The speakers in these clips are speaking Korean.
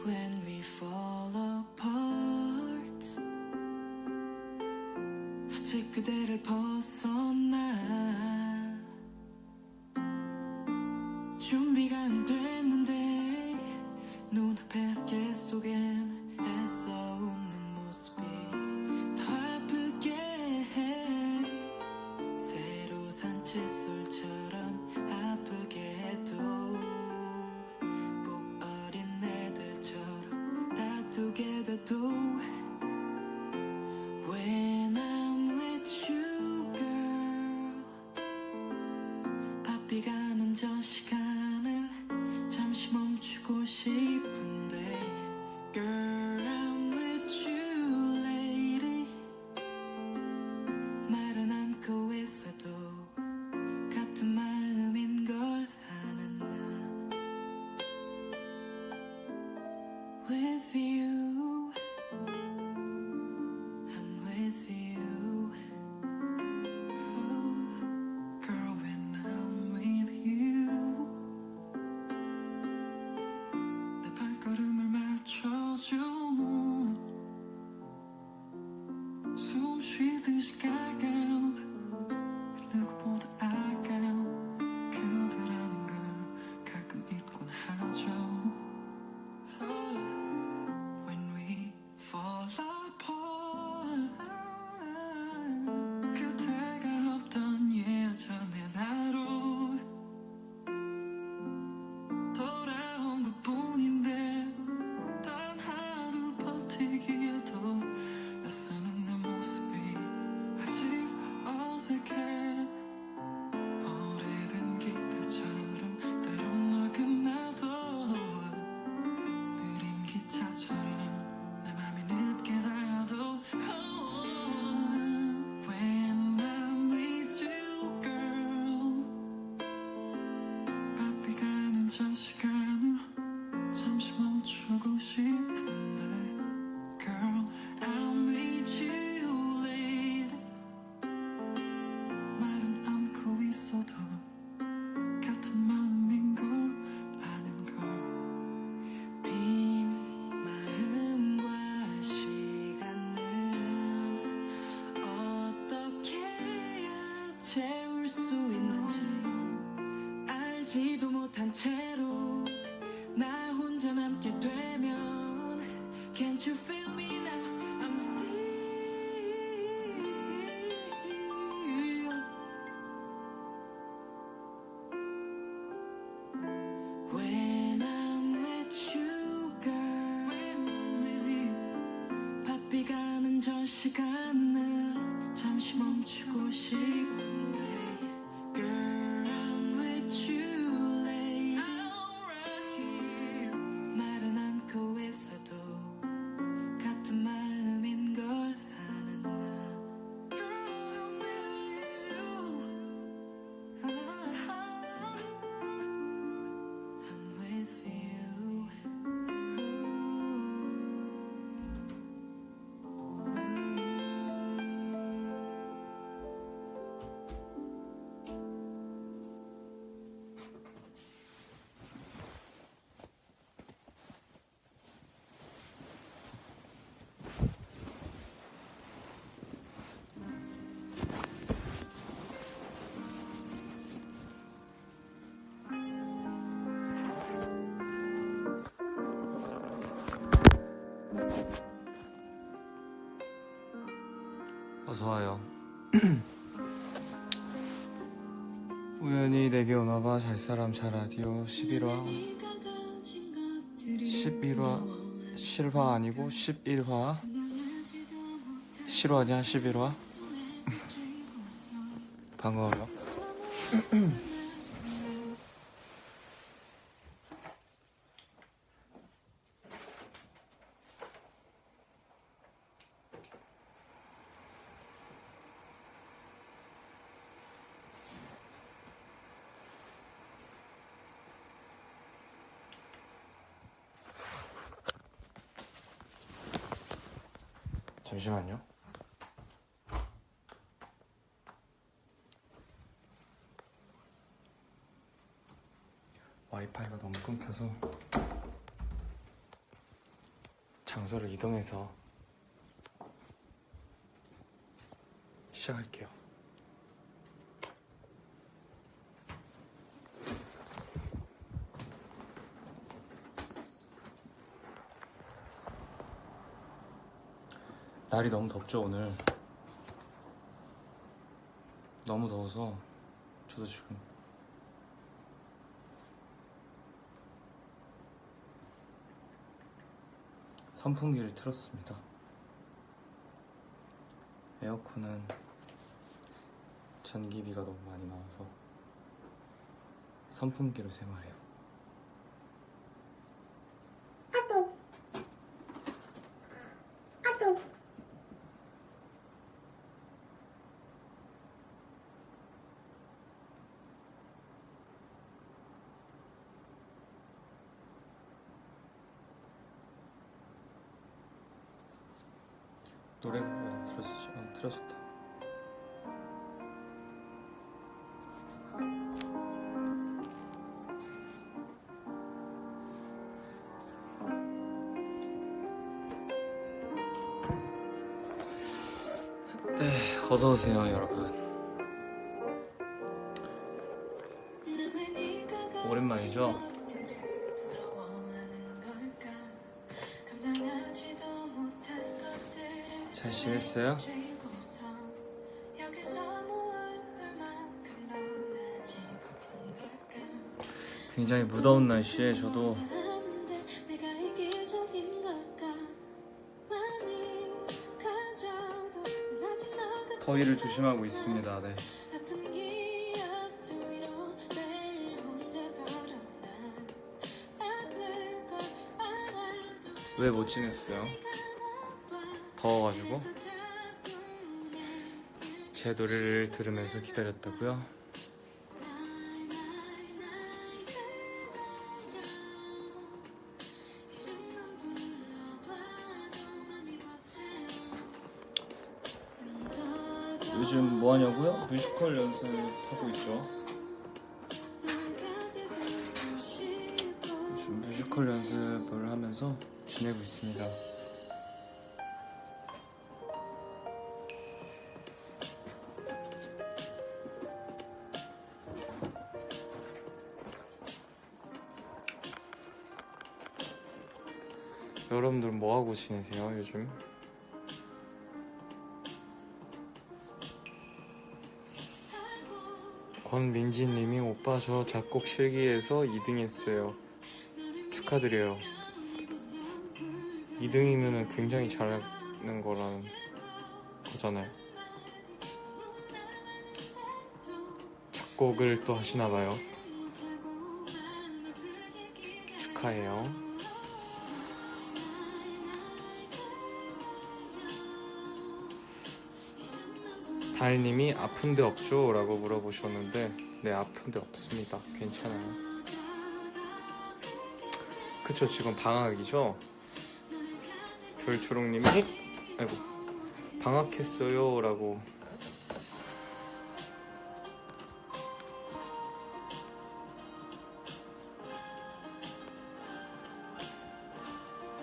when we fall apart. 아직 그대를 벗어나 준비가 안 됐는데 눈앞에 계 속엔 애써 웃는 모습이 더 아프게 해. 새로 산 칫솔처럼 아프게 해도 꼭 어린애들처럼 다투게 돼도 When I'm with you girl 바삐 가는 저 시간을 잠시 멈추고 싶은데 Girl I'm with you lady 말은 않고 있어도 같은 마음인 걸 아는 난 With you I'm with you oh, Girl when I'm with you 내 발걸음을 맞춰줘 숨 쉬듯이 가까운 그 누구보다 아까운 그대라는 걸 가끔 잊곤 하죠 When we fall apart 그대가 없던 예전의 하루 돌아온 것뿐인데 단 하루 버티기에도 애쓰는 내 모습이 아직 어색해 오래된 기타처럼 때론 어긋나도 느린 기차처럼 내 맘이 늦게 닿아도 When I'm with you girl 바삐 가는 저 시간을 잠시 멈추고 싶은데 Girl I'm with you lady 말은 않고 있어도 같은 마음인 걸 아는 걸 빈 마음과 시간은 어떻게 해야 채울 수 있는지 알지도 못한 채로 나 혼자 남게 되면 Can't you feel me now I'm still When I'm with you girl When I'm with you 바삐 가는 저 시간을 잠시 멈추고 싶은데 Girl I'm with you lady I'm right here 말은 않고 있어도 같은 마음인 걸 아는 난 Girl I'm with you I'm with you 어서와요. 우연히 내게 오나봐 잘사람 잘라디오 11화 11화 아니고 11화 실화냐 11화 반가워요. 잠시만요. 와이파이가 너무 끊겨서 장소를 이동해서 시작할게요. 날이 너무 덥죠, 오늘. 너무 더워서 저도 지금 선풍기를 틀었습니다. 에어컨은 전기비가 너무 많이 나와서 선풍기로 생활해요. 노래가 왜 안 틀어지지? 틀어졌다. 네, 어서오세요, 여러분. 오랜만이죠? 잘 지냈어요? 굉장히 무더운 날씨에 저도 더위를 조심하고 있습니다. 네. 왜 못 지냈어요? 더워가지고? 제 노래를 들으면서 기다렸다고요? 요즘 뭐 하냐고요? 뮤지컬 연습하고 있죠. 요즘 뮤지컬 연습을 하면서 지내고 있습니다. 여러분들 뭐 하고 지내세요, 요즘? 권민지님이 오빠 저 작곡 실기에서 2등 했어요. 축하드려요. 2등이면 굉장히 잘하는 거라는 거잖아요. 작곡을 또 하시나봐요. 축하해요. 달님이 아픈데 없죠? 라고 물어보셨는데 네, 아픈데 없습니다. 괜찮아요. 그쵸, 지금 방학이죠? 별초롱님이 아이고 방학했어요 라고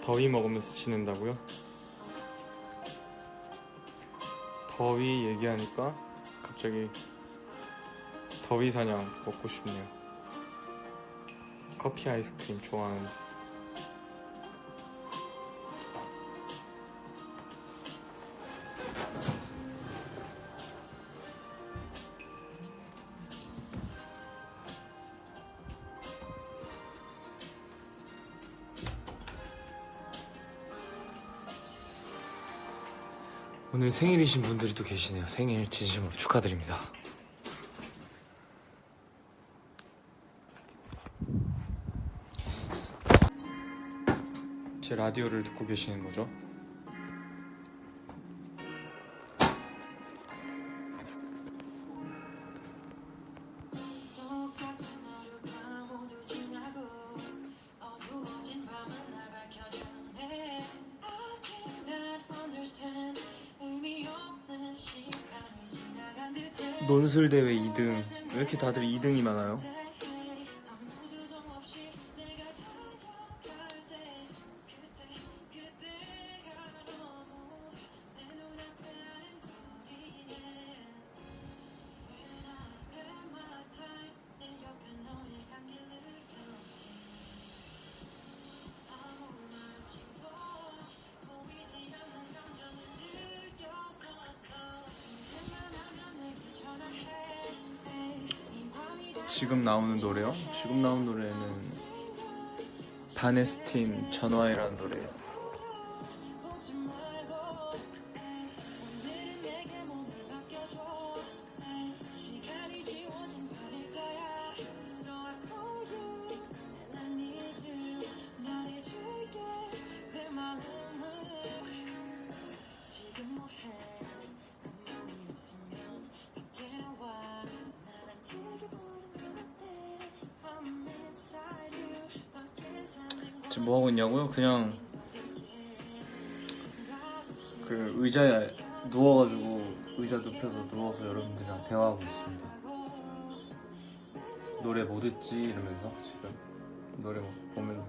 더위 먹으면서 지낸다고요? 더위 얘기하니까 갑자기 더위 사냥 먹고 싶네요. 커피 아이스크림 좋아하는데. 오늘 생일이신 분들이 또 계시네요. 생일 진심으로 축하드립니다. 제 라디오를 듣고 계시는 거죠? 논술대회 2등. 왜 이렇게 다들 2등이 많아요? 지금 나오는 노래요? 지금 나오는 노래는 바네스틴 전화해라는 노래예요. 지금 뭐 하고 있냐고요? 그냥 그 의자에 누워가지고 의자 눕혀서 누워서 여러분들이랑 대화하고 있습니다. 노래 뭐 듣지? 이러면서 지금 노래 보면서.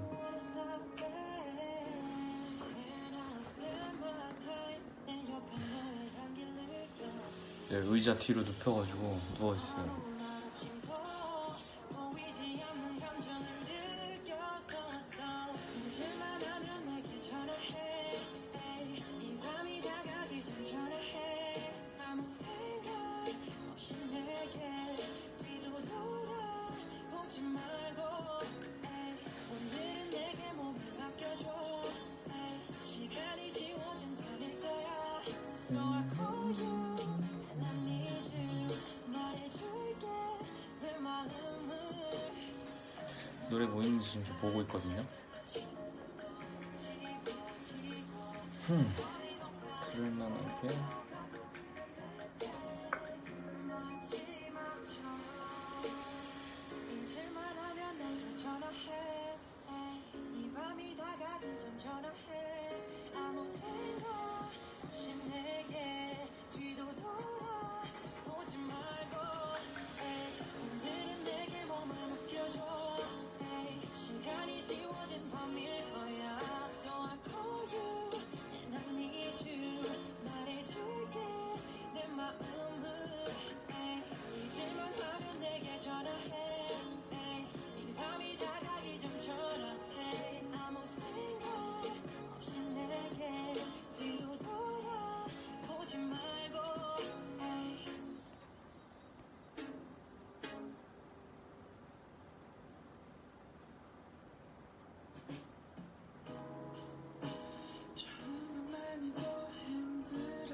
네, 의자 뒤로 눕혀가지고 누워있어요. 노래 뭐 있는지 지금 보고 있거든요. 들을만하게.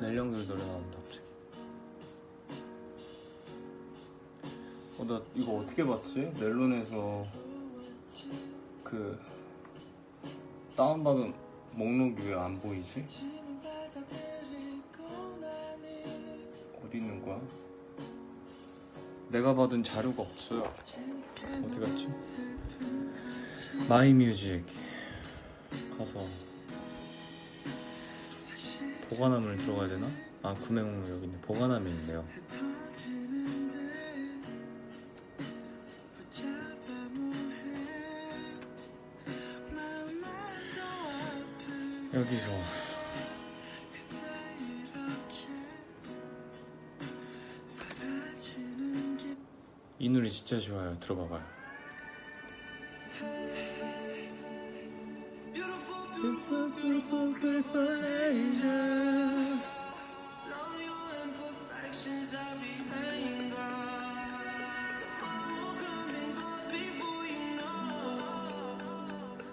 넬령들 노래 나온다 갑자기. 나 이거 어떻게 봤지? 멜론에서 그 다운받은 목록이 왜 안 보이지? 어디 있는 거야? 내가 받은 자료가 없어요. 어디 갔지? 마이뮤직 가서 보관함을 들어가야 되나? 아, 구매 목록 여기 있네. 보관함이 있네요. 여기서 이 노래 진짜 좋아요. 들어봐봐요. Beautiful, beautiful, beautiful angel. Love you imperfections everywhere. Tomorrow comes and goes before you know.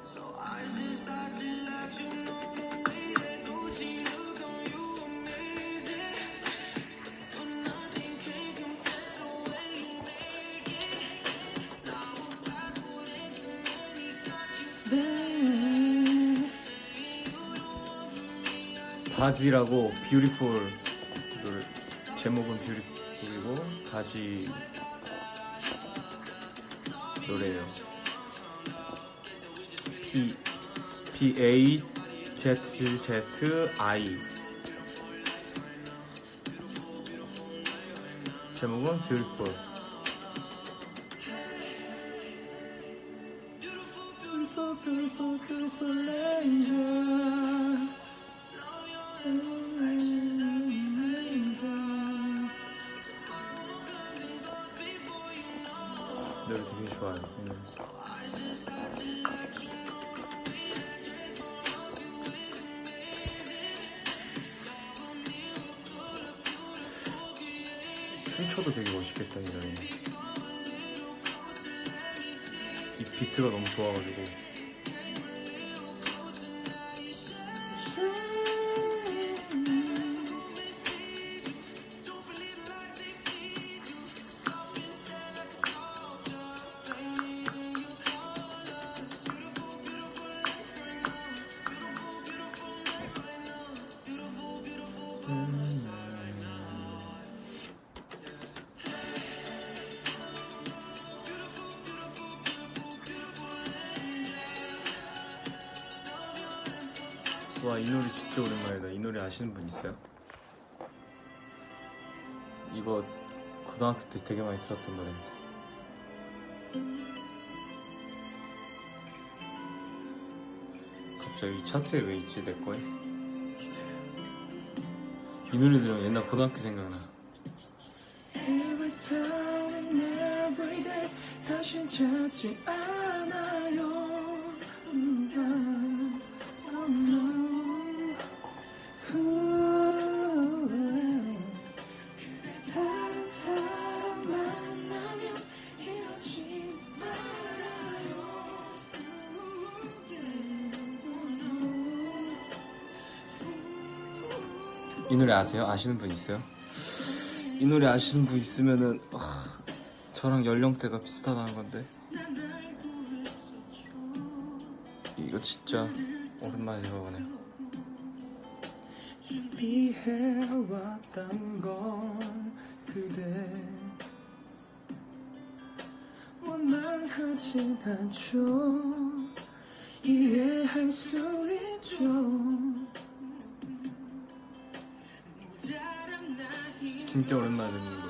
So I just had to let you know the way that Gucci look on you amazing. But nothing can compare the way you make it. Now we're backwards and then he got you back. 바지라고 뷰티풀 노래 제목은 뷰티풀이고 바지 노래예요. BAZZI 제목은 뷰티풀. Beautiful, beautiful, beautiful angel. 노래 되게 좋아요. 춤춰도 되게 멋있겠다 이 노래. 비트가 너무 좋아가지고. 와, 이 노래 진짜 오랜만이다. 이 노래 아시는 분 있어요? 이거 고등학교 때 되게 많이 들었던 노래인데. 갑자기 차트에 왜 있지, 내 거에? 이 노래 들으면 옛날 고등학교 생각나. Every time and every day 다신 찾지 않아요. Oh no. 다른 사람 만나면 이러지 말아요. 이 노래 아세요? 아시는 분 있어요? 이 노래 아시는 분 있으면은 저랑 연령대가 비슷하다는 건데. 이거 진짜 오랜만에 들어보네요. 준비해왔던 건 그대 원망하진 않죠. 이해할 수 있죠. 진짜 오랜만에 듣는 거.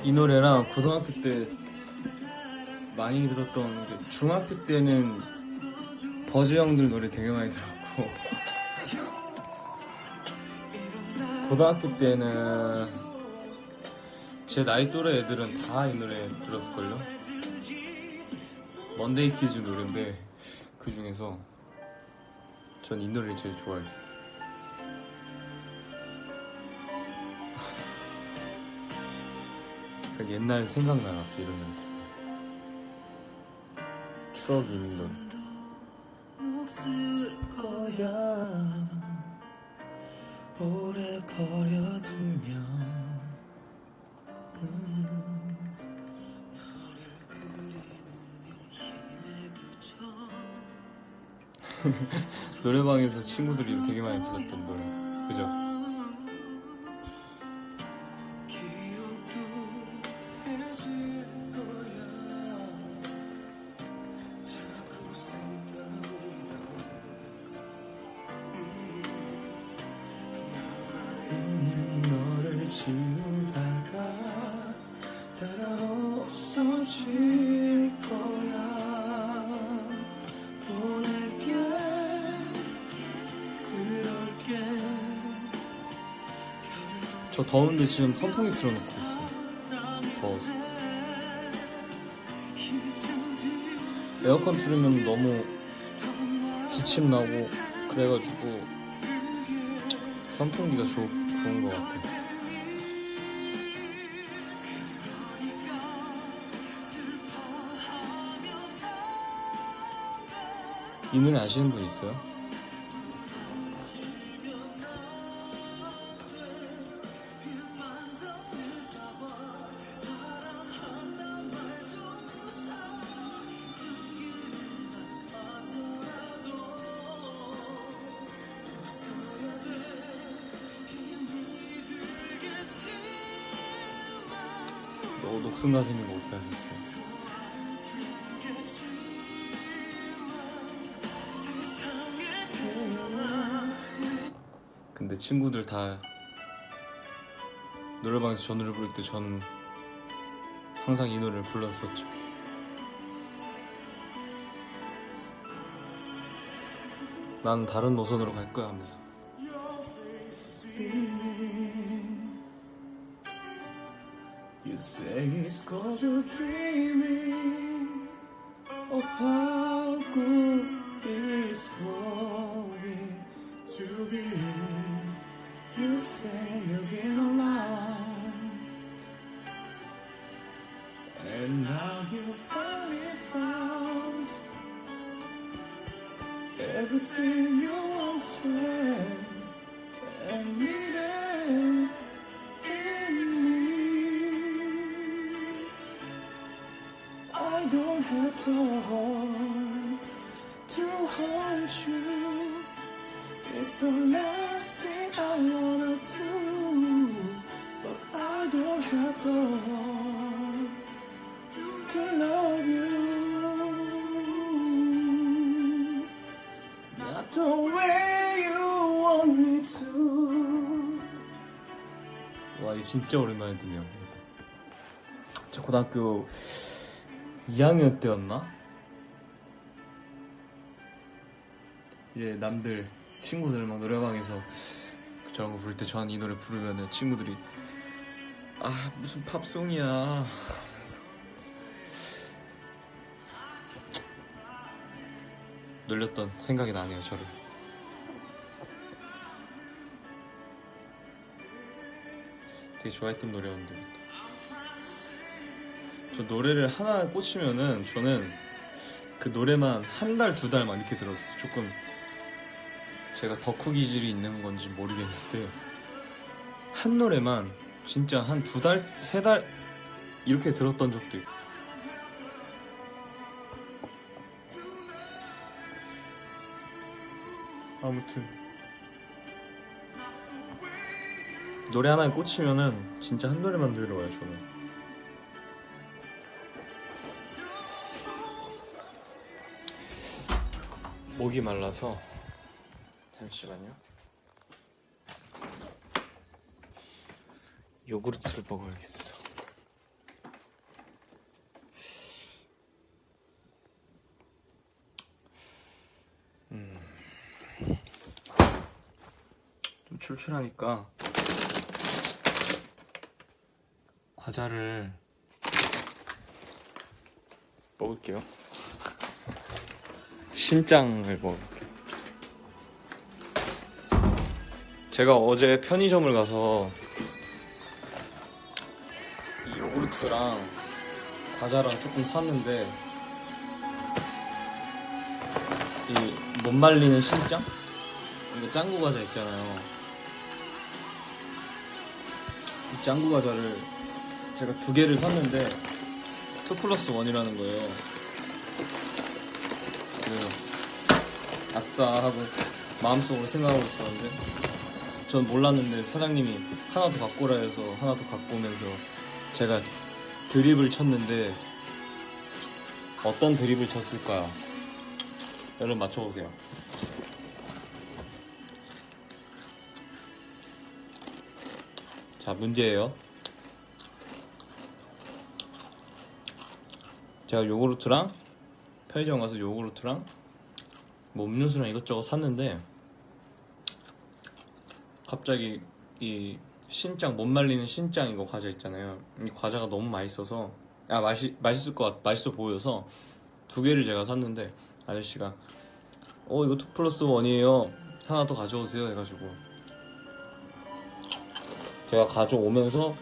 이 노래랑 고등학교 때 많이 들었던 게, 중학교 때는 버즈 형들 노래 되게 많이 들었고 고등학교 때는 제 나이 또래 애들은 다 이 노래 들었을걸요? 먼데이 키즈 노래인데 그 중에서 전 이 노래를 제일 좋아했어요. 그러니까 옛날 생각나요, 갑자기 이런 노래 들으면. 추억이 있는 노래. 없을 거야. 오래 버려두면 너를 그리는 일 힘에 붙여. 노래방에서 친구들이 되게 많이 불렀던 노래, 그죠? 기억도 해줄 거야. 자꾸 쓰다 보면 남아있는 너를 지우다가 다 없어질 거야. 보낼게 그럴게. 저 더운데 지금 선풍기 틀어놓고 있어요. 더워서. 에어컨 틀으면 너무 기침 나고 그래가지고 선풍기가 좋은 것 같아요. 이 노래 아시는 분 있어요? 녹슨 가수님 거 어떻게 하셨어요? 근데 친구들 다 노래방에서 저 노래 부를 때 전 항상 이 노래를 불렀었죠. 난 다른 노선으로 갈 거야 하면서. You say it's cause you're dreaming of how good it's going to be. You say again everything you wanted and needed in me. I don't have the heart to hurt you. It's the last thing I wanna do, but I don't have the heart to love you. Not the way you want me to. 와, 이거 진짜 오랜만에 듣네요. 저 고등학교 2학년 때였나? 이제 남들 친구들 막 노래방에서 저런 거 부를 때 저는 이 노래 부르면은 친구들이 아 무슨 팝송이야 놀렸던 생각이 나네요. 저를. 되게 좋아했던 노래였는데 저 노래를 하나 꽂히면은 저는 그 노래만 한 달, 두 달만 이렇게 들었어요. 조금 제가 덕후 기질이 있는 건지 모르겠는데 한 노래만 진짜 한 두 달, 세 달 이렇게 들었던 적도 있고. 아무튼 노래 하나에 꽂히면은 진짜 한 노래만 들어요. 저는. 목이 말라서 잠시만요. 요구르트를 먹어야겠어. 좀 출출하니까 과자를 먹을게요. 신짱을 먹을게요. 제가 어제 편의점을 가서 이 요구르트랑 과자랑 조금 샀는데 이 못 말리는 신짱? 이거 짱구 과자 있잖아요. 이 짱구 과자를 제가 2개를 샀는데 2+1이라는 거예요. 아싸 하고 마음속으로 생각하고 있었는데 전 몰랐는데 사장님이 하나 더 갖고 오라 해서 하나 더 갖고 오면서 제가 드립을 쳤는데 어떤 드립을 쳤을까요? 여러분 맞춰보세요. 자, 문제예요. 제가 요구르트랑 편의점 가서 요구르트랑 뭐 음료수랑 이것저것 샀는데 갑자기 이 신짱 못 말리는 신짱 이거 과자 있잖아요. 이 과자가 너무 맛있어서 맛있어 보여서 2개를 제가 샀는데 아저씨가 이거 2+1이에요. 하나 더 가져오세요 해가지고 제가 가져오면서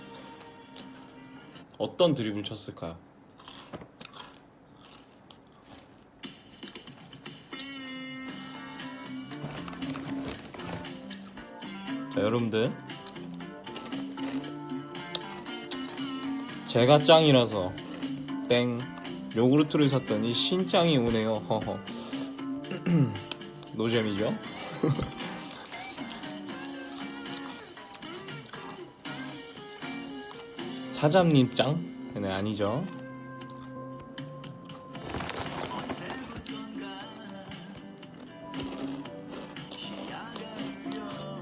어떤 드립을 쳤을까요? 자, 여러분들 제가 짱이라서 땡 요구르트를 샀더니 신짱이 오네요. 허허. 노잼이죠? 사장님 짱? 네, 아니죠.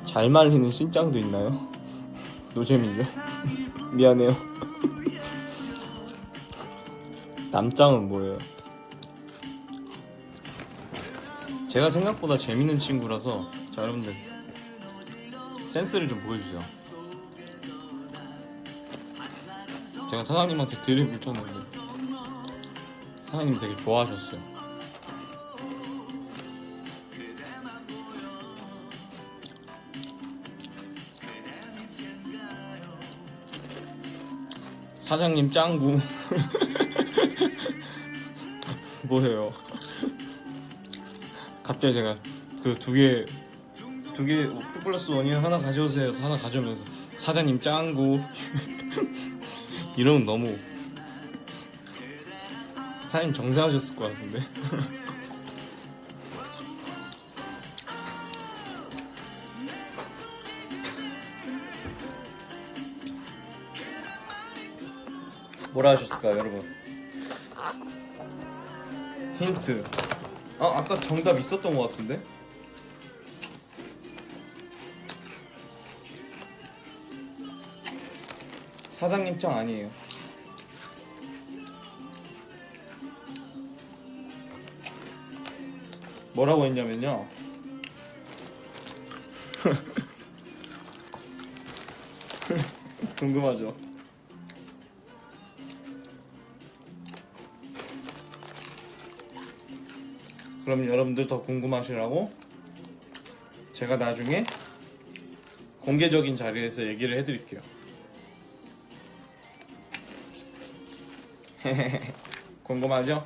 잘 말리는 신짱도 있나요? 노잼이죠? 미안해요. 남짱은 뭐예요? 제가 생각보다 재밌는 친구라서 자, 여러분들 센스를 좀 보여주세요. 제가 사장님한테 드립을 쳤는데 사장님이 되게 좋아하셨어요. 사장님 짱구. 뭐예요? 갑자기 제가 그 두 개 플러스 원이 하나 가져오세요. 해서 하나 가져오면서 사장님 짱구 이러면 너무 사장님 정색하셨을 것 같은데. 뭐라 하셨을까요, 여러분? 힌트. 아까 정답 있었던 것 같은데? 사장님 짱 아니에요. 뭐라고 했냐면요. 궁금하죠? 그럼 여러분들 더 궁금하시라고 제가 나중에 공개적인 자리에서 얘기를 해드릴게요. 궁금하죠?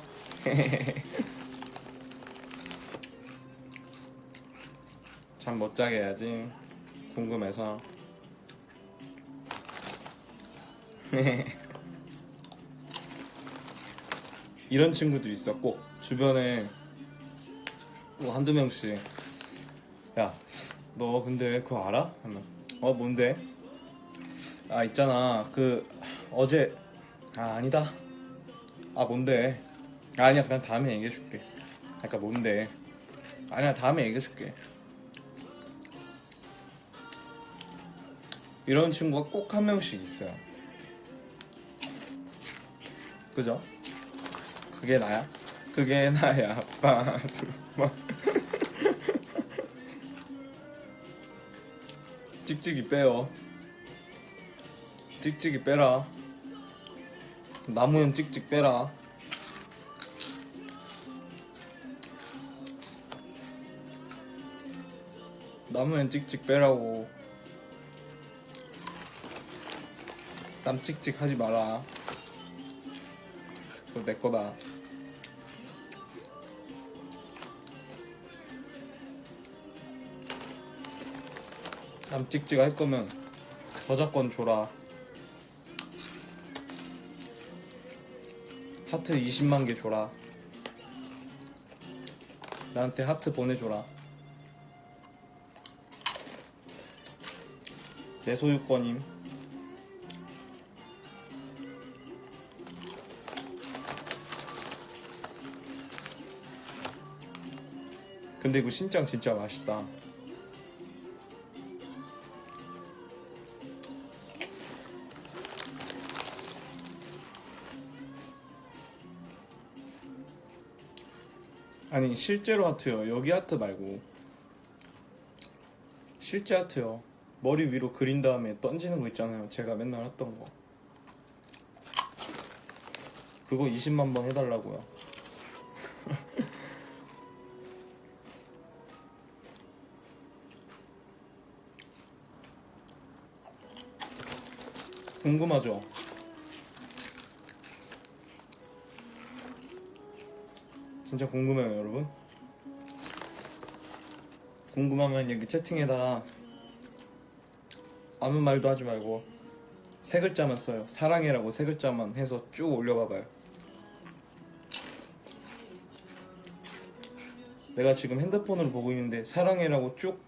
잠 못 자게 해야지. 궁금해서. 이런 친구들이 있어. 꼭 주변에 뭐 한두 명씩. 야, 너 근데 그거 알아? 하면 뭔데? 있잖아. 어제 아니다. 뭔데? 아니야, 그냥 다음에 얘기해줄게. 그러니까 뭔데? 아니야, 다음에 얘기해줄게. 이런 친구가 꼭 한 명씩 있어요. 그죠? 그게 나야? 그게 나야. 찍찍이 빼요. 찍찍이 빼라. 나무현 찍찍 빼라. 나무현 찍찍 빼라고. 땀 찍찍 하지 마라. 그거 내 거다. 땀 찍찍 할 거면 저작권 줘라. 하트 20만 개 줘라. 나한테 하트 보내줘라. 내 소유권임. 근데 이거 신짱 진짜 맛있다. 아니 실제로 하트요. 여기 하트 말고 실제 하트요. 머리 위로 그린 다음에 던지는 거 있잖아요. 제가 맨날 했던 거. 그거 20만 번 해달라고요. 궁금하죠? 진짜 궁금해요, 여러분? 궁금하면 여기 채팅에다가 아무 말도 하지 말고 세 글자만 써요. 사랑해라고 세 글자만 해서 쭉 올려봐봐요. 내가 지금 핸드폰으로 보고 있는데 사랑해라고 쭉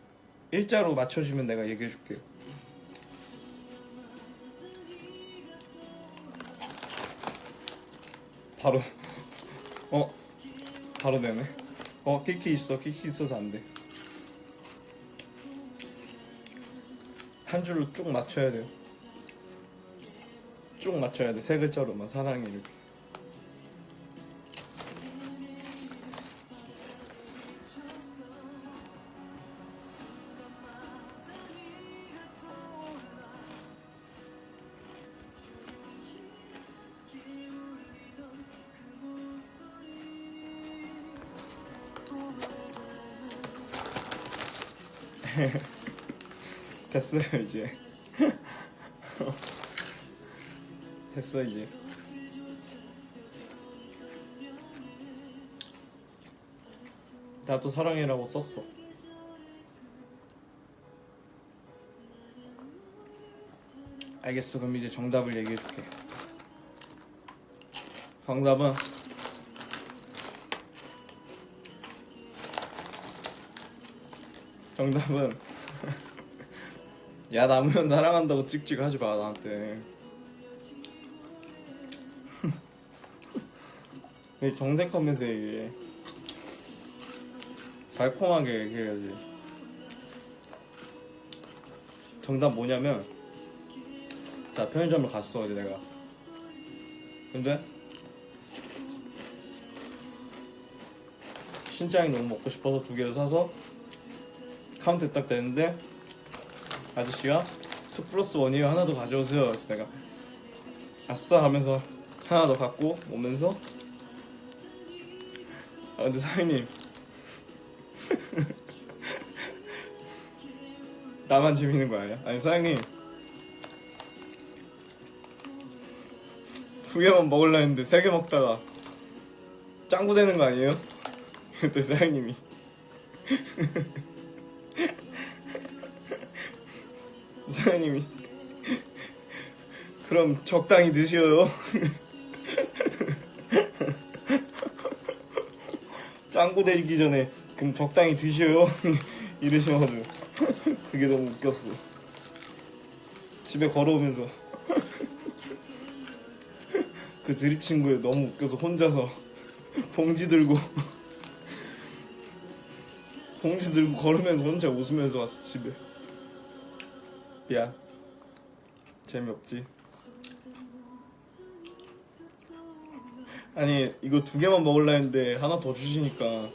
일자로 맞춰주면 내가 얘기해줄게요. 바로 바로 되네. 키키 있어서 안 돼. 한 줄로 쭉 맞춰야 돼요. 쭉 맞춰야 돼. 세 글자로만 사랑해 이렇게. 됐어요 이제. 됐어 이제. 나도 사랑해라고 썼어. 알겠어. 그럼 이제 정답을 얘기해줄게. 정답은 야, 남우현 사랑한다고 찍찍하지 마 나한테. 왜 정색하면서 얘기해. 달콤하게 얘기해야지. 정답 뭐냐면, 자, 편의점을 갔어 어제 내가. 근데 신짱이 너무 먹고 싶어서 2개를 사서 카운트에 딱 대는데 아저씨가 2+1이에요, 하나 더 가져오세요. 그래서 내가 아싸 하면서 하나 더 갖고 오면서, 아 근데 사장님 나만 재밌는 거 아니야? 아니 사장님 2개만 먹으려 했는데 3개 먹다가 짱구 되는 거 아니에요? 또 사장님이 사장님이 그럼 적당히 드셔요. 짱구 되기 전에 그럼 적당히 드셔요. 이러셔가지고 그게 너무 웃겼어. 집에 걸어오면서 그 드립 친구에 너무 웃겨서 혼자서 봉지 들고 걸으면서 혼자 웃으면서 왔어 집에. 미안. 재미없지. 아니 이거 2개만 먹으려 했는데 하나 더 주시니까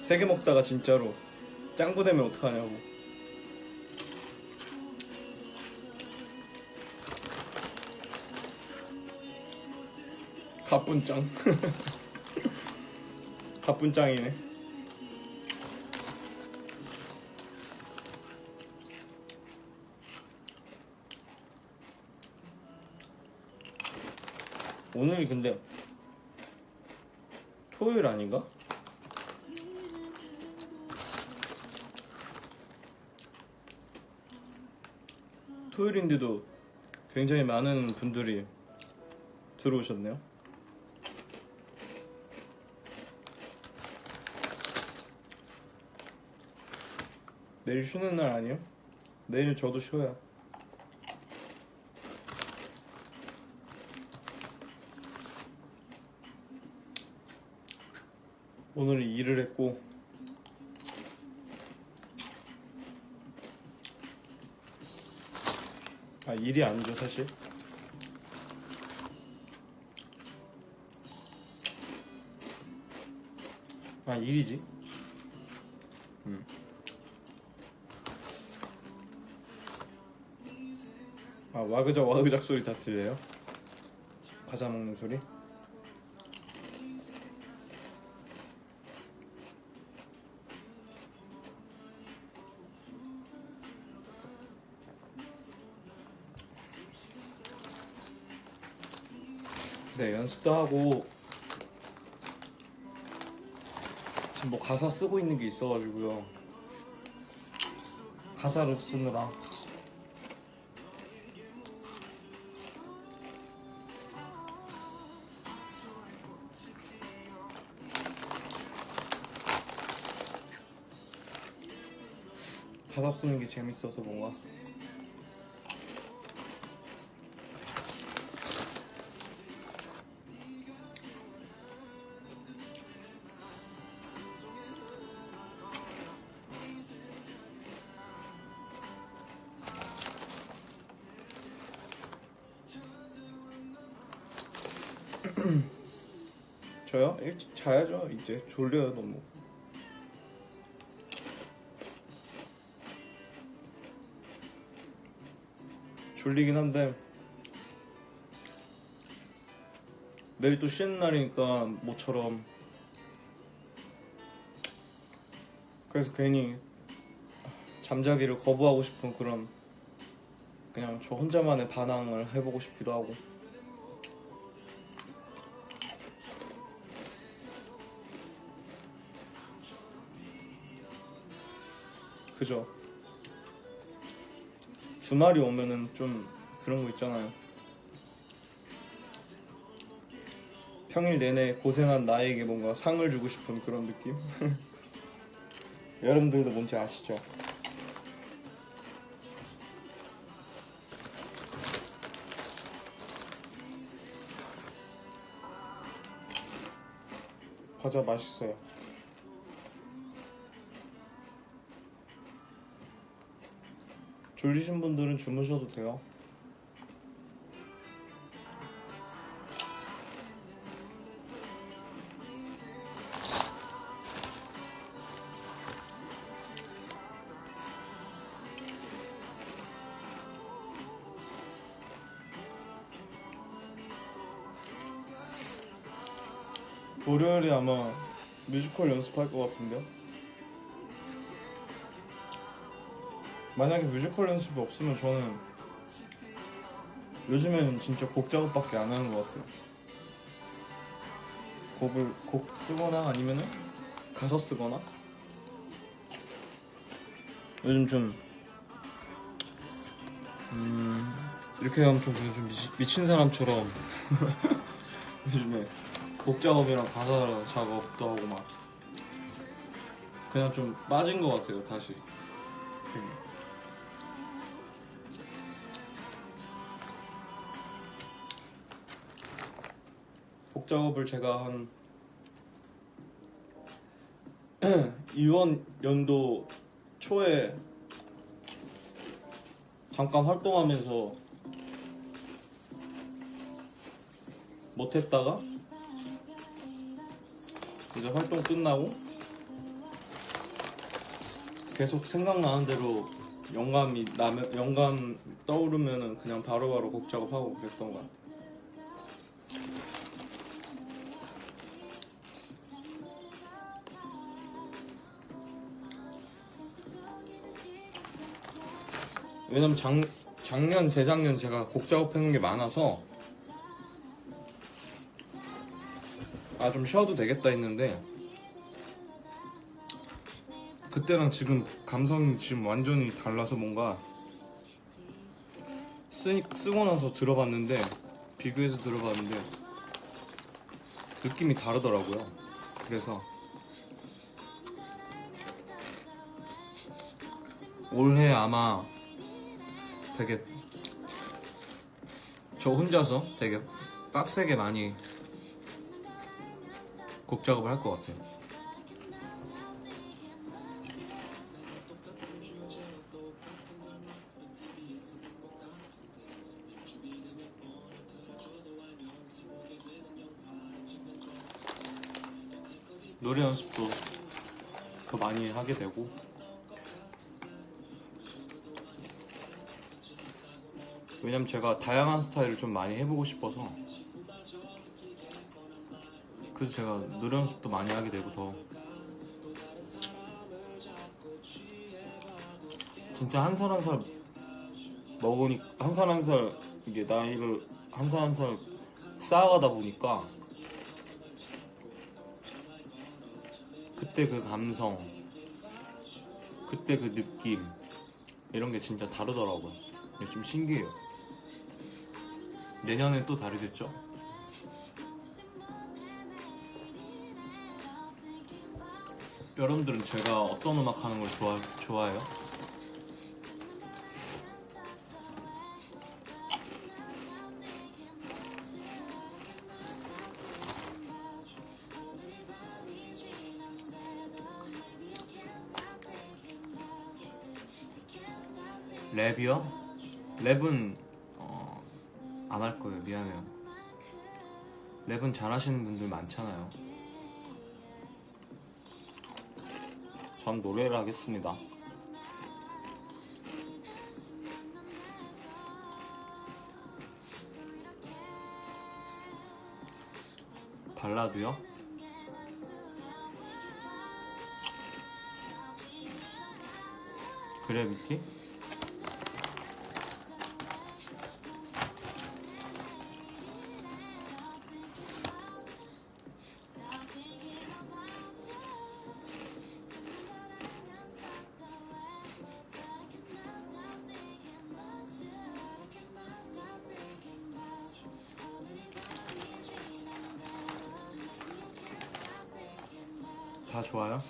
3개 먹다가 진짜로 짱구 되면 어떡하냐고. 가뿐짱. 가뿐짱이네. 오늘이 근데 토요일 아닌가? 토요일인데도 굉장히 많은 분들이 들어오셨네요. 내일 쉬는 날 아니에요? 내일 저도 쉬어요. 오늘 일을 했고 아 일이 아니죠 사실. 아 일이지. 아 와그작 소리 다 들려요? 과자 먹는 소리? 네, 연습도 하고 지금 뭐 가사 쓰고 있는 게 있어가지고요. 가사를 쓰느라 가사 쓰는 게 재밌어서 뭔가. 저요? 일찍 자야죠. 이제 졸려요 너무. 졸리긴 한데 내일 또 쉬는 날이니까 모처럼. 그래서 괜히 잠자기를 거부하고 싶은 그런, 그냥 저 혼자만의 반항을 해보고 싶기도 하고. 그죠? 주말이 오면은 좀 그런 거 있잖아요. 평일 내내 고생한 나에게 뭔가 상을 주고 싶은 그런 느낌? 여러분들도 뭔지 아시죠? 과자 맛있어요. 졸리신 분들은 주무셔도 돼요. 월요일에 아마 뮤지컬 연습할 것 같은데요. 만약에 뮤지컬 연습이 없으면 저는 요즘에는 진짜 곡 작업밖에 안 하는 것 같아요. 곡 쓰거나 아니면은 가사 쓰거나. 요즘 좀 이렇게 하면 좀 그냥 좀 미친 사람처럼 요즘에 곡 작업이랑 가사 작업도 하고 막 그냥 좀 빠진 것 같아요 다시. 곡 작업을 제가 한 이번 연도 초에 잠깐 활동하면서 못했다가 이제 활동 끝나고 계속 생각나는 대로 영감 떠오르면은 그냥 바로바로 곡 작업하고 그랬던 것 같아요. 왜냐면 작년, 재작년 제가 곡 작업해놓은 게 많아서 좀 쉬어도 되겠다 했는데 그때랑 지금 감성이 지금 완전히 달라서 뭔가 쓰고 나서 들어봤는데 비교해서 들어봤는데 느낌이 다르더라고요. 그래서 올해 아마 되게 저 혼자서 되게 빡세게 많이 곡 작업을 할 것 같아요. 노래 연습도 더 많이 하게 되고 왜냐면 제가 다양한 스타일을 좀 많이 해보고 싶어서 그래서 제가 노래 연습도 많이 하게 되고 더 진짜 한 살 한 살 먹으니 한 살 한 살 이게 나이를 한 살 한 살 쌓아가다 보니까 그때 그 감성 그때 그 느낌 이런 게 진짜 다르더라고요. 좀 신기해요. 내년엔 또 다르겠죠? 여러분들은 제가 어떤 음악 하는 걸 좋아해요? 랩이요? 랩은 안 할 거예요. 미안해요. 랩은 잘하시는 분들 많잖아요. 전 노래를 하겠습니다. 발라드요? 그래비티? 다 좋아요?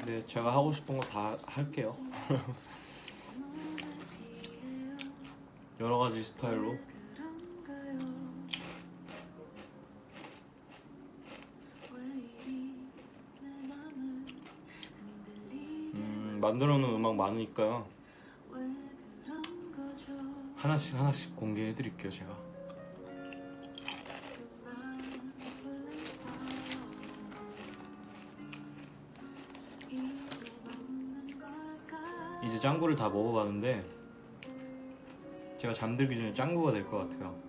네, 제가 하고 싶은 거 다 할게요. 여러 가지 스타일로. 만들어 놓은 음악 많으니까요. 하나씩 공개해 드릴게요, 제가. 이제 짱구를 다 먹어가는데 제가 잠들기 전에 짱구가 될 것 같아요.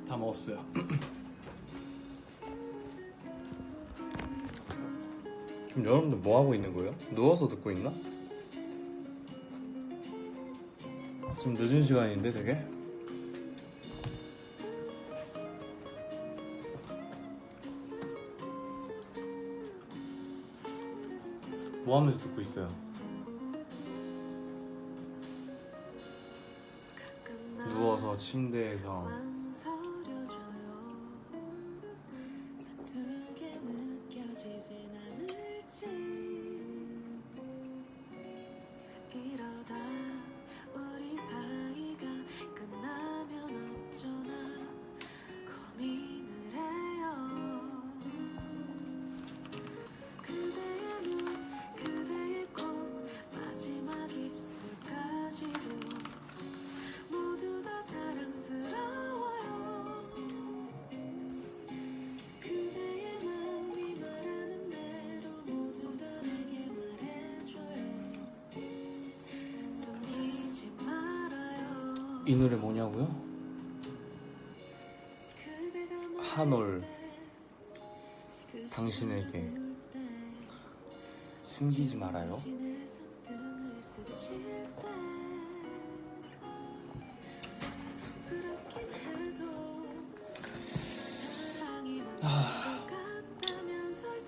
다 먹었어요. 그럼 여러분들 뭐 하고 있는 거예요? 누워서 듣고 있나? 지금 늦은 시간인데 되게? 뭐 하면서 듣고 있어요? 누워서 침대에서 이 노래 뭐냐고요? 한올 당신에게 숨기지 말아요.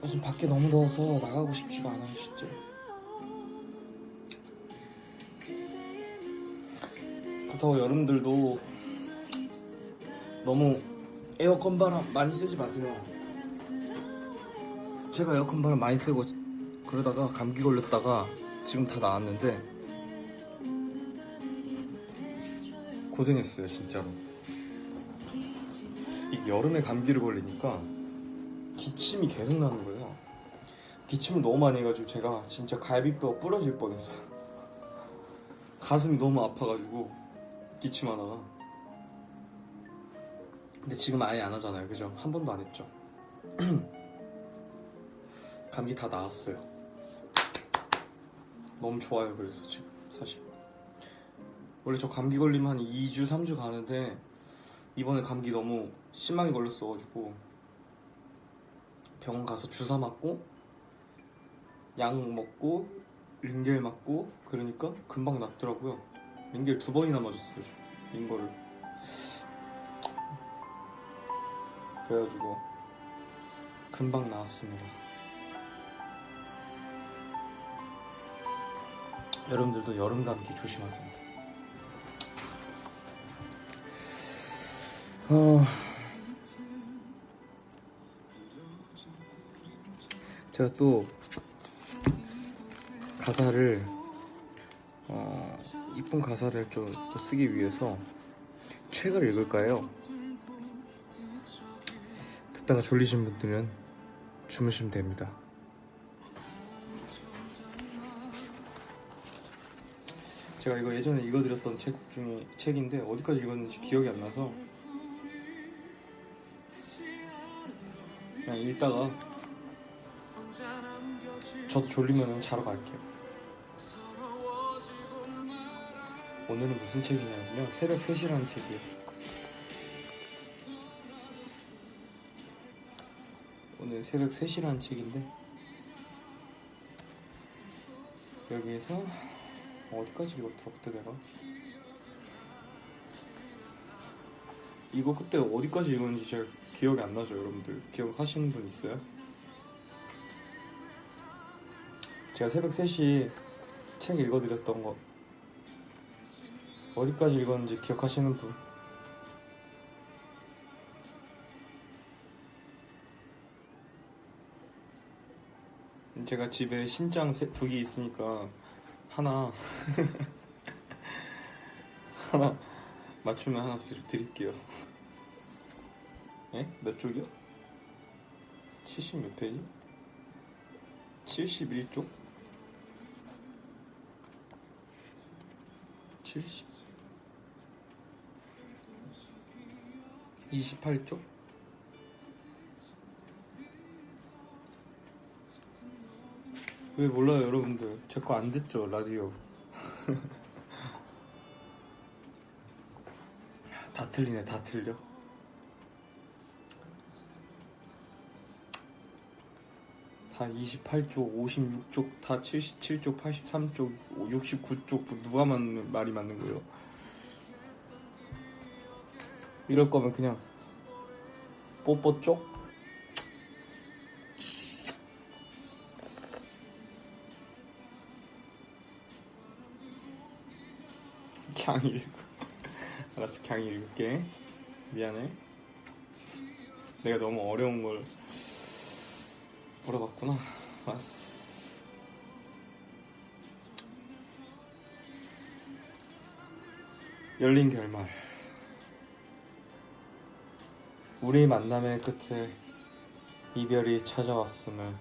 요즘 밖에 너무 더워서 나가고 싶지가 않아요, 진짜. 그렇다고 여러분들도 너무 에어컨 바람 많이 쓰지 마세요. 제가 에어컨 바람 많이 쓰고 그러다가 감기 걸렸다가 지금 다 나았는데 고생했어요, 진짜로. 이 여름에 감기를 걸리니까 기침이 계속 나는 거예요. 기침을 너무 많이 해가지고 제가 진짜 갈비뼈가 부러질 뻔했어. 가슴이 너무 아파가지고 기침하다가. 근데 지금 아예 안 하잖아요, 그죠? 한 번도 안 했죠. 감기 다 나았어요. 너무 좋아요. 그래서 지금 사실 원래 저 감기 걸리면 한 2주 3주 가는데 이번에 감기 너무 심하게 걸렸어가지고 병원 가서 주사 맞고 약 먹고 링겔 맞고 그러니까 금방 낫더라고요. 링겔 2번이나 맞았어요, 링거를. 그래가지고 금방 나았습니다. 여러분들도 여름 감기 조심하세요. 제가 또 가사를 이쁜 가사를 좀 또 쓰기 위해서 책을 읽을까 해요. 듣다가 졸리신 분들은 주무시면 됩니다. 제가 이거 예전에 읽어드렸던 책 중에 책인데 어디까지 읽었는지 기억이 안 나서 그냥 읽다가 저도 졸리면 자러 갈게요. 오늘은 무슨 책이냐면요, 새벽 3시라는 책이에요. 오늘 새벽 3시라는 책인데 여기에서 어디까지 읽었더라 그때 내가 이거 그때 어디까지 읽었는지 잘 기억이 안 나죠. 여러분들 기억하시는 분 있어요? 제가 새벽 3시 책 읽어드렸던 거 어디까지 읽었는지 기억하시는 분? 제가 집에 신장 2개 있으니까 하나 하나 맞추면 하나씩 드릴게요. 예? 몇 쪽이요? 70 몇 페이지? 71쪽? 70 28쪽? 왜 몰라요 여러분들? 제 거 안 듣죠 라디오. 다 틀리네, 다 틀려. 다 28쪽, 56쪽, 다 77쪽, 83쪽, 69쪽 누가 맞는 말이 맞는 거예요? 이럴 거면 그냥 뽀뽀 쪽? 그냥 읽고 알았어, 그냥 읽을게. 미안해. 내가 너무 어려운 걸 물어봤구나. 알았어. 열린 결말. 우리 만남의 끝에 이별이 찾아왔음을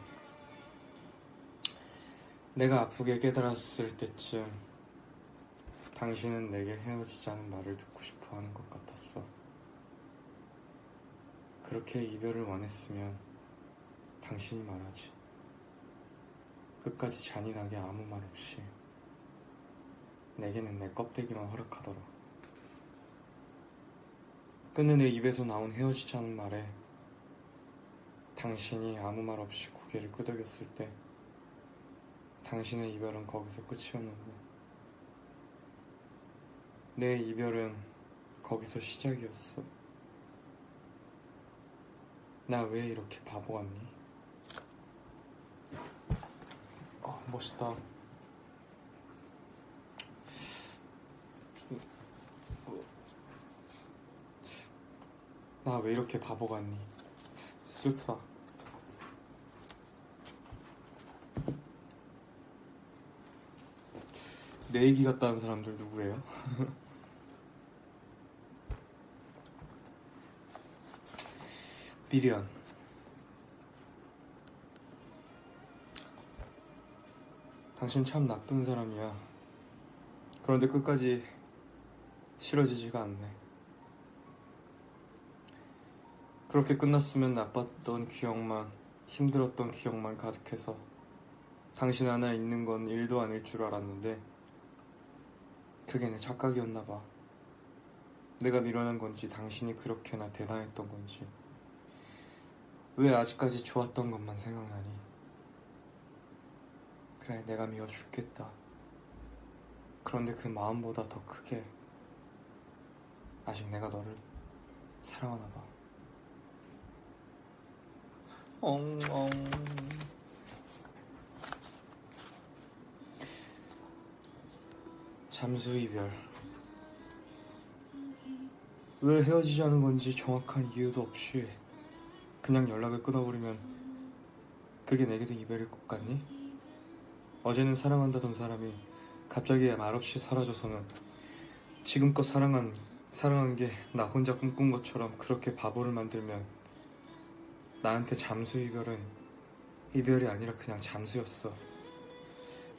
내가 아프게 깨달았을 때쯤 당신은 내게 헤어지자는 말을 듣고 싶어 하는 것 같았어. 그렇게 이별을 원했으면 당신이 말하지. 끝까지 잔인하게 아무 말 없이. 내게는 내 껍데기만 허락하더라. 끝내 내 입에서 나온 헤어지자는 말에 당신이 아무 말 없이 고개를 끄덕였을 때 당신의 이별은 거기서 끝이었는데 내 이별은 거기서 시작이었어. 나 왜 이렇게 바보 같니? 멋있다. 나 왜 이렇게 바보 같니? 슬프다. 내 얘기 같다는 사람들 누구예요? 미련. 당신 참 나쁜 사람이야. 그런데 끝까지 싫어지지가 않네. 그렇게 끝났으면 나빴던 기억만, 힘들었던 기억만 가득해서 당신 하나 있는 건 일도 아닐 줄 알았는데 그게 내 착각이었나 봐. 내가 미련한 건지 당신이 그렇게나 대단했던 건지 왜 아직까지 좋았던 것만 생각나니? 그래, 내가 미워 죽겠다. 그런데 그 마음보다 더 크게 아직 내가 너를 사랑하나 봐. 엉엉. 잠수 이별. 왜 헤어지자는 건지 정확한 이유도 없이 그냥 연락을 끊어버리면 그게 내게도 이별일 것 같니? 어제는 사랑한다던 사람이 갑자기 말없이 사라져서는 지금껏 사랑한 게 나 혼자 꿈꾼 것처럼 그렇게 바보를 만들면 나한테 잠수 이별은 이별이 아니라 그냥 잠수였어.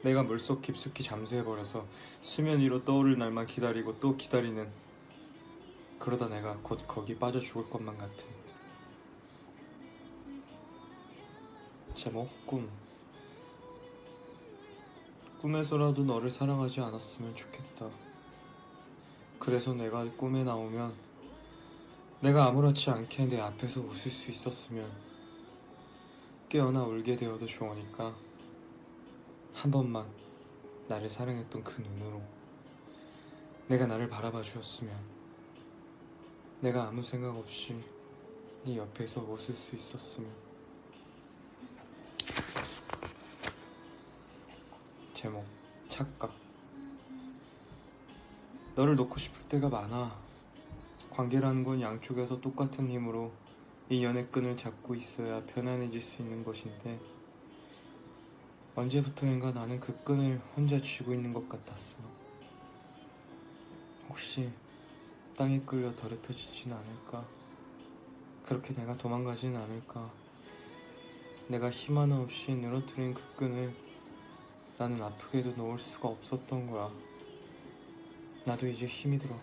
내가 물속 깊숙이 잠수해버려서 수면 위로 떠오를 날만 기다리고 또 기다리는, 그러다 내가 곧 거기 빠져 죽을 것만 같은. 제목 꿈. 꿈에서라도 너를 사랑하지 않았으면 좋겠다. 그래서 내가 꿈에 나오면 내가 아무렇지 않게 내 앞에서 웃을 수 있었으면, 깨어나 울게 되어도 좋으니까 한 번만 나를 사랑했던 그 눈으로 내가 나를 바라봐 주었으면, 내가 아무 생각 없이 네 옆에서 웃을 수 있었으면. 제목 착각. 너를 놓고 싶을 때가 많아. 관계라는 건 양쪽에서 똑같은 힘으로 인연의 끈을 잡고 있어야 편안해질 수 있는 것인데, 언제부터인가 나는 그 끈을 혼자 쥐고 있는 것 같았어. 혹시 땅에 끌려 더럽혀지진 않을까? 그렇게 내가 도망가진 않을까? 내가 힘 하나 없이 늘어뜨린 그 끈을 나는 아프게도 놓을 수가 없었던 거야. 나도 이제 힘이 들어.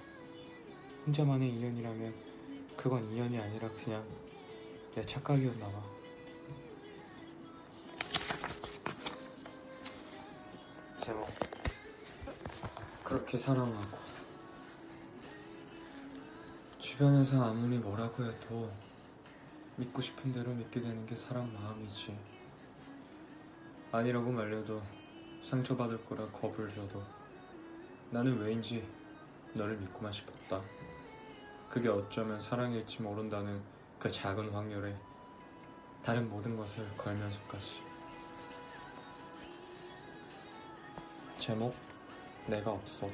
혼자만의 인연이라면 그건 인연이 아니라 그냥 내 착각이었나 봐. 제목 그렇게 사랑하고. 주변에서 아무리 뭐라고 해도 믿고 싶은 대로 믿게 되는 게 사람 마음이지. 아니라고 말려도 상처받을 거라 겁을 줘도 나는 왜인지 너를 믿고만 싶었다. 그게 어쩌면 사랑일지 모른다는 그 작은 확률에 다른 모든 것을 걸면서까지. 제목 내가 없어도.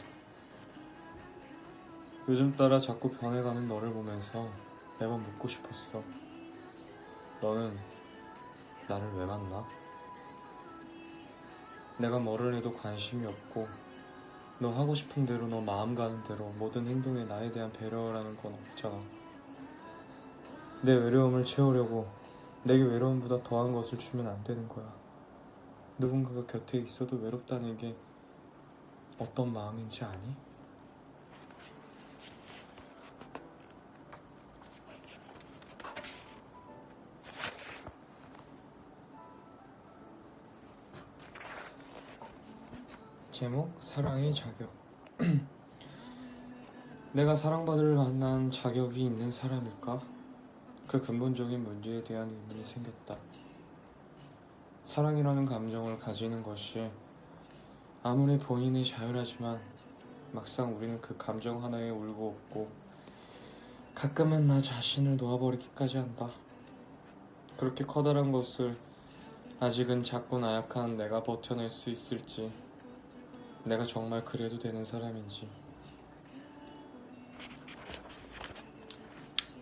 요즘 따라 자꾸 변해가는 너를 보면서 매번 묻고 싶었어. 너는 나를 왜 만나? 내가 뭐를 해도 관심이 없고, 너 하고 싶은 대로 너 마음 가는 대로 모든 행동에 나에 대한 배려라는 건 없잖아. 내 외로움을 채우려고 내게 외로움보다 더한 것을 주면 안 되는 거야. 누군가가 곁에 있어도 외롭다는 게 어떤 마음인지 아니? 제목 사랑의 자격. 내가 사랑받을 만한 자격이 있는 사람일까? 그 근본적인 문제에 대한 의문이 생겼다. 사랑이라는 감정을 가지는 것이 아무리 본인이 자유하지만 막상 우리는 그 감정 하나에 울고 웃고 가끔은 나 자신을 놓아버리기까지 한다. 그렇게 커다란 것을 아직은 작고 나약한 내가 버텨낼 수 있을지, 내가 정말 그래도 되는 사람인지.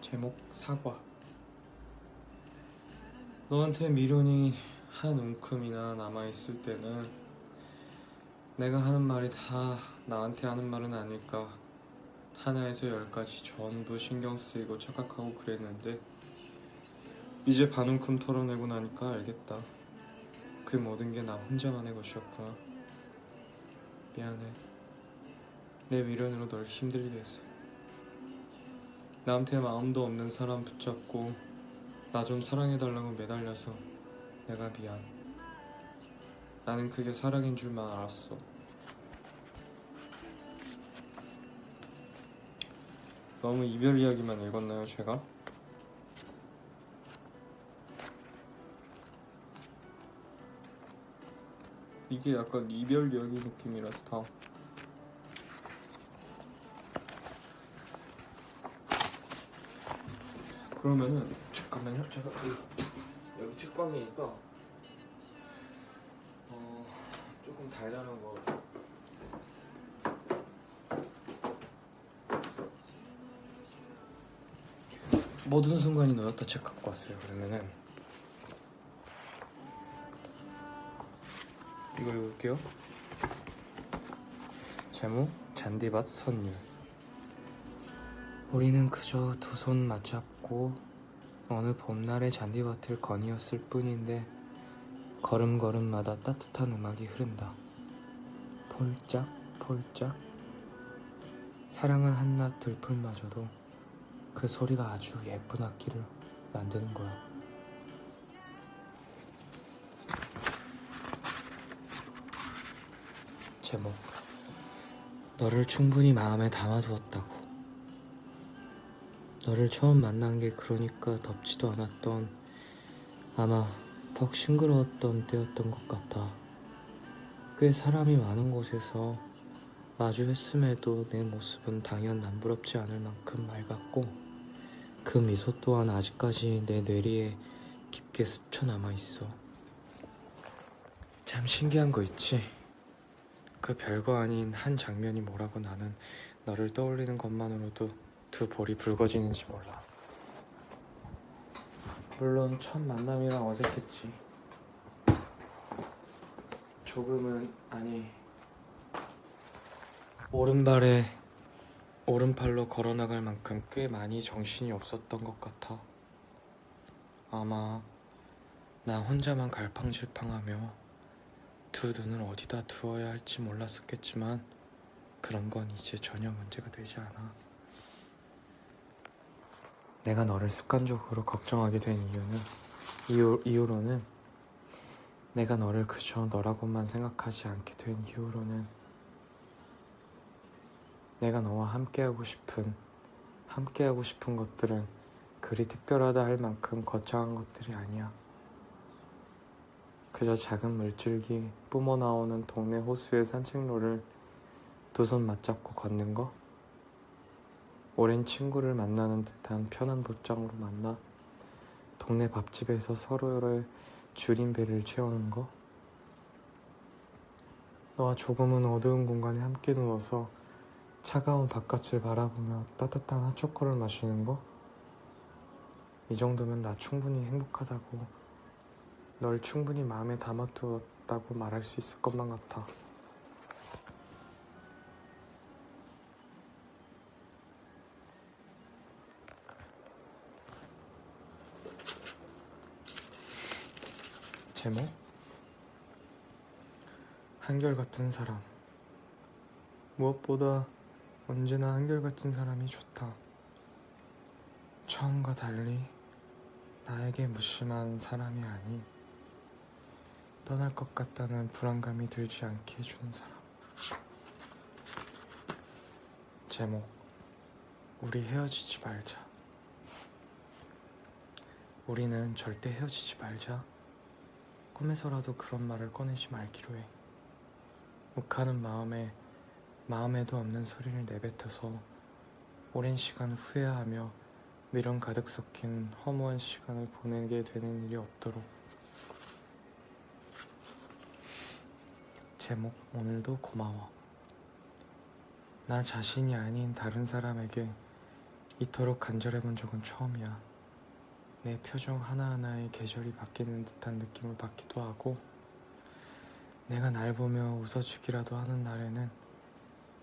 제목 사과. 너한테 미련이 한 움큼이나 남아있을 때는 내가 하는 말이 다 나한테 하는 말은 아닐까, 하나에서 열까지 전부 신경 쓰이고 착각하고 그랬는데, 이제 반 움큼 털어내고 나니까 알겠다. 그 모든 게 나 혼자만의 것이었구나. 미안해. 내 미련으로 널 힘들게 해서. 나한테 마음도 없는 사람 붙잡고 나 좀 사랑해달라고 매달려서 내가 미안. 나는 그게 사랑인 줄만 알았어. 너무 이별 이야기만 읽었나요, 제가? 이게 약간 이별 이야기 느낌이라서 다. 그러면은 잠깐만요. 제가 여기 책방이니까 조금 달달한 거. 모든 순간이 너였다 책 갖고 왔어요. 그러면은 이거 읽을게요. 제목 잔디밭 선율. 우리는 그저 두 손 맞잡고 어느 봄날의 잔디밭을 거니었을 뿐인데 걸음걸음마다 따뜻한 음악이 흐른다. 폴짝폴짝. 사랑은 한낱 들풀마저도 그 소리가 아주 예쁜 악기를 만드는 거야. 제목, 너를 충분히 마음에 담아두었다고. 너를 처음 만난 게 그러니까 덥지도 않았던, 아마 퍽 싱그러웠던 때였던 것 같아. 꽤 사람이 많은 곳에서 마주했음에도 내 모습은 당연 남부럽지 않을 만큼 맑았고, 그 미소 또한 아직까지 내 뇌리에 깊게 스쳐 남아있어. 참 신기한 거 있지? 그 별거 아닌 한 장면이 뭐라고 나는 너를 떠올리는 것만으로도 두 볼이 붉어지는지 몰라. 물론 첫 만남이라 어색했지. 조금은, 아니, 오른팔로 걸어나갈 만큼 꽤 많이 정신이 없었던 것 같아. 아마 나 혼자만 갈팡질팡하며 두 눈을 어디다 두어야 할지 몰랐었겠지만 그런 건 이제 전혀 문제가 되지 않아. 내가 너를 습관적으로 걱정하게 된 이유로는 내가 너를 그저 너라고만 생각하지 않게 된 이유로는 내가 너와 함께하고 싶은 것들은 그리 특별하다 할 만큼 거창한 것들이 아니야. 그저 작은 물줄기 뿜어 나오는 동네 호수의 산책로를 두 손 맞잡고 걷는 거, 오랜 친구를 만나는 듯한 편한 복장으로 만나 동네 밥집에서 서로의 줄인 배를 채우는 거, 너와 조금은 어두운 공간에 함께 누워서 차가운 바깥을 바라보며 따뜻한 핫초코를 마시는 거, 이 정도면 나 충분히 행복하다고, 널 충분히 마음에 담아두었다고 말할 수 있을 것만 같아. 제목? 한결같은 사람. 무엇보다 언제나 한결같은 사람이 좋다. 처음과 달리 나에게 무심한 사람이 아닌 떠날 것 같다는 불안감이 들지 않게 해주는 사람. 제목, 우리 헤어지지 말자. 우리는 절대 헤어지지 말자. 꿈에서라도 그런 말을 꺼내지 말기로 해. 욱하는 마음에도 없는 소리를 내뱉어서 오랜 시간 후회하며 미련 가득 섞인 허무한 시간을 보내게 되는 일이 없도록. 제목, 오늘도 고마워. 나 자신이 아닌 다른 사람에게 이토록 간절해본 적은 처음이야. 내 표정 하나하나에 계절이 바뀌는 듯한 느낌을 받기도 하고, 내가 날 보며 웃어주기라도 하는 날에는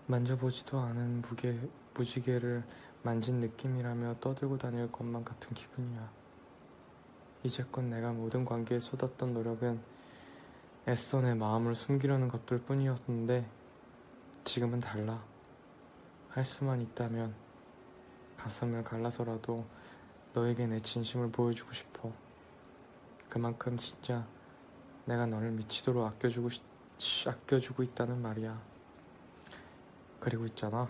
만져보지도 않은 무지개를 만진 느낌이라며 떠들고 다닐 것만 같은 기분이야. 이제껏 내가 모든 관계에 쏟았던 노력은 애써 내 마음을 숨기려는 것들 뿐이었는데 지금은 달라. 할 수만 있다면 가슴을 갈라서라도 너에게 내 진심을 보여주고 싶어. 그만큼 진짜 내가 너를 미치도록 아껴주고 있다는 말이야. 그리고 있잖아,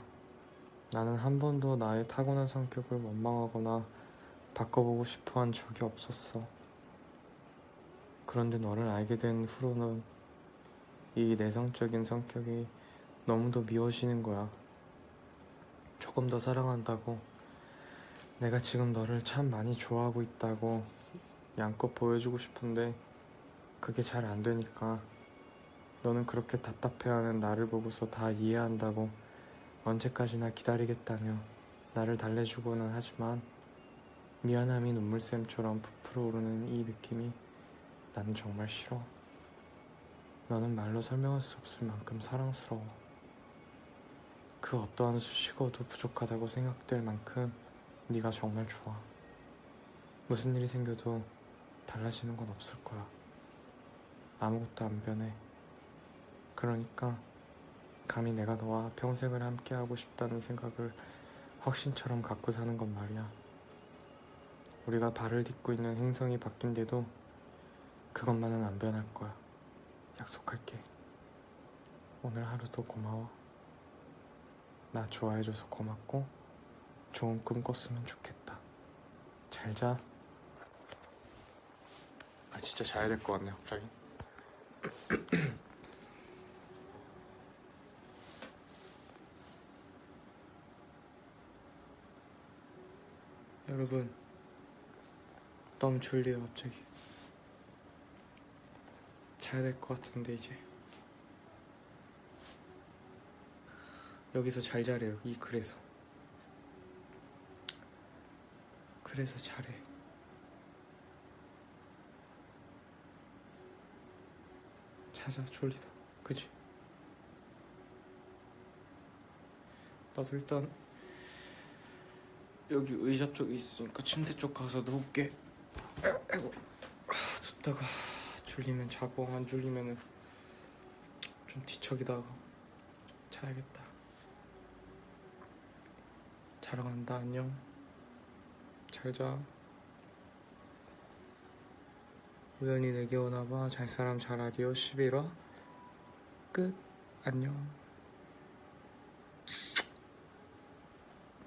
나는 한 번도 나의 타고난 성격을 원망하거나 바꿔보고 싶어 한 적이 없었어. 그런데 너를 알게 된 후로는 이 내성적인 성격이 너무도 미워지는 거야. 조금 더 사랑한다고, 내가 지금 너를 참 많이 좋아하고 있다고 양껏 보여주고 싶은데 그게 잘 안 되니까 너는 그렇게 답답해하는 나를 보고서 다 이해한다고 언제까지나 기다리겠다며 나를 달래주고는 하지만 미안함이 눈물샘처럼 부풀어 오르는 이 느낌이 나는 정말 싫어. 너는 말로 설명할 수 없을 만큼 사랑스러워. 그 어떠한 수식어도 부족하다고 생각될 만큼 네가 정말 좋아. 무슨 일이 생겨도 달라지는 건 없을 거야. 아무것도 안 변해. 그러니까 감히 내가 너와 평생을 함께하고 싶다는 생각을 확신처럼 갖고 사는 건 말이야. 우리가 발을 딛고 있는 행성이 바뀐데도 그것만은 안 변할 거야. 약속할게. 오늘 하루도 고마워. 나 좋아해줘서 고맙고 좋은 꿈 꿨으면 좋겠다. 잘 자. 아 진짜 자야 될 것 같네 갑자기. 여러분 너무 졸려요 갑자기. 자야 될 것 같은데 이제 여기서 잘 자래요. 이 글에서 잘해. 자자 졸리다 그치? 나도 일단 여기 의자 쪽에 있으니까 침대 쪽 가서 누울게. 아이고 눕다가 졸리면 자고 안 졸리면은 좀 뒤척이다가 자야겠다. 자러 간다. 안녕. 잘 자. 우연히 내게 오나봐. 잘 사람 잘 아디오 11화 끝. 안녕.